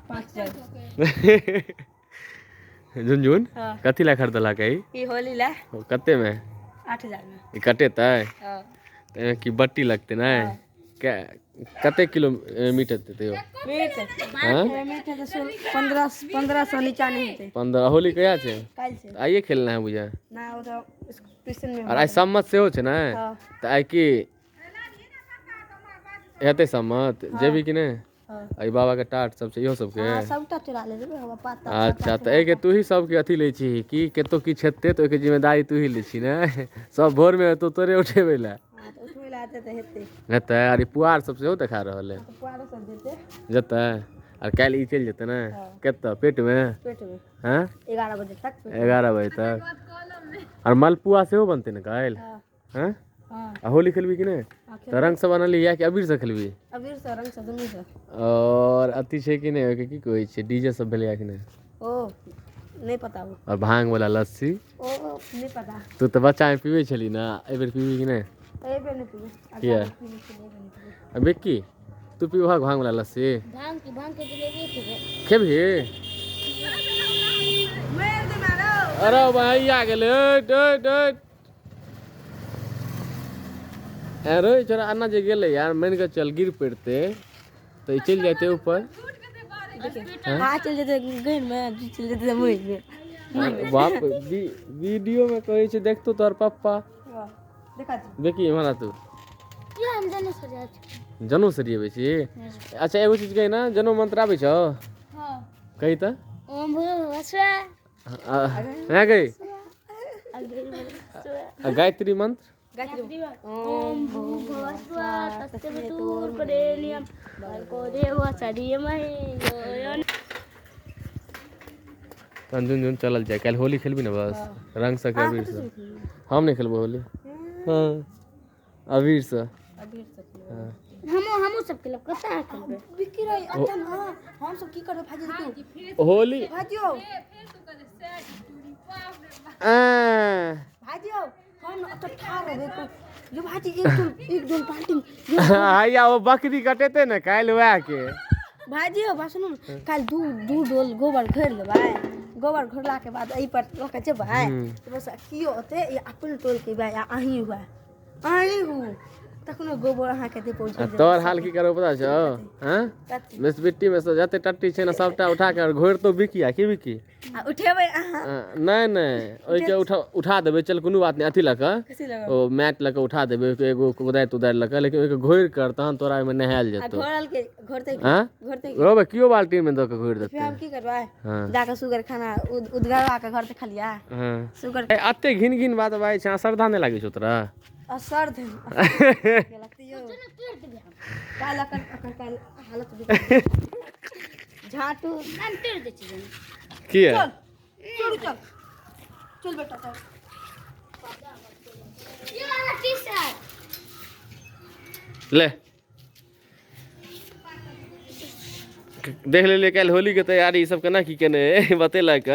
5000 झुनझुन हां कथी ला खरीदला कई ई होली ला कते में 8000 में ई कटेतै हां ते की बट्टी लगते ना हां क्या कते किलोमीटर देते हो मीट हाँ मीट तो 1500 नीचा नहीं होते 15 होली कहिया छै काल से आइए खेलना है बुझा ना वो तो ट्यूशन में और आई सम्मत से हो छै ना हां तो आई की हेतै सम्मत हाँ। जेबी कि नहीं हां आई बाबा के टाट सब छै इहो सब के हां सबटा चुरा ले जेबे हम पाता अच्छा तो एक तू ही सब के अथी ले छी कि केतो की छेते तो एक जिम्मेदारी तू ही ले छी ना सब भोर में तो तोरे उठेबे ला हां तो उसमें लाते तो हेते हेतै अरे पुआर सब से हो देखा रहल है तो पुआरो सब देते जतै और काल ई चल जेतै ना हाँ। केतो पेट में पेट में हैं 11 बजे तक 11 बजे तक और मलपुआ से हो बनते ना काल हां हैं हां आ होली खेलबी कि नहीं तो रंग से बनल या कि अबीर से खेलबी अबीर से रंग से दुनू से और अथी छै कि नहीं की कहै छै डीजे सब भेलै या कि नहीं ओ नहीं पता वो और भांग वाला लस्सी ओ नहीं पता तू तो बच्चा में पीबे छली ना ए बेर पीबी कि नहीं ए बे नहीं पीबे किया अब की तू पीबो भांग वाला लस्सी भांग के जलेबी खेबही मैं तो मारो अरे भाई आ गेले अरे चोरा अन्ना जे गेले यार मान के चल गिर पड़ते तो ये चल जाते ऊपर हां चल जाते गहन में चल जाते मुंह में बाप वीडियो में कहै छै देखतो तोर पापा देखा देखी हमारा तू ये हम जाने से जात जनो सरिये छी अच्छा एगो चीज कही ना जनो मंत्र आबै छौ हां कही त ओम भूर्भुवः स्वः है गई गायत्री मंत्र गायत्री ओम भूर्भुवः स्वः तत्सवितुर्वरेण्यं भर्गो देवस्य धीमहि झुन झुन चलल जाए कल होली खेलबी ना बस रंग से अबीर से हम नहीं खेलबो होली हाँ अबीर से हाँ हमो सब के लोग कता खेलबे बिकी रही अच्छा ना हम सब की करबे भाजी तू होली भाजियो भाजियो हम तो ठार है देखो जो भाजी एक जोन पार्टी आया वो बकरी कटेते ना काल वह के भाजियो बस सुनो काल दू डोल गोबर घर लेबै गोबर घोरला के बाद एहि पर लके जेबै बस कियो होते ये अपन टोल के बा अहीं हुआ अहीं हु तखनो गोबर अहाँ के दे पहुंच तोर हाल की करो पता छौ हैं मिस बिट्टी में से जते टट्टी छै ना सबटा उठा के घोर तो बिकिया की बिकी आ उठेबै अहाँ नहीं नहीं ओइ के उठा देबे चल कोनो बात नहीं अथी लका कसी लगा ओ मैट लका उठा देबे एगो कुदाय लका लेकिन ओइ के घोर कर तहन तोरा में नहायल जेतो घोरल के घोरते हां घोरते रोबे कियो बाल्टी में द के घोर फिर देते हम की करबै हां जाके सुगर खाना उदगरवा के घर से खलिया हां सुगर अते घिन घिन बात भाई छै श्रद्धा नहीं लागे छौ तोरा असर थे लगतियो काल काल हालत झाटू अंतर दे छी की है चल बेटा चल ये वाला टी-शर्ट ले देख ले कल होली के तैयारी सब केना की केने बतेलक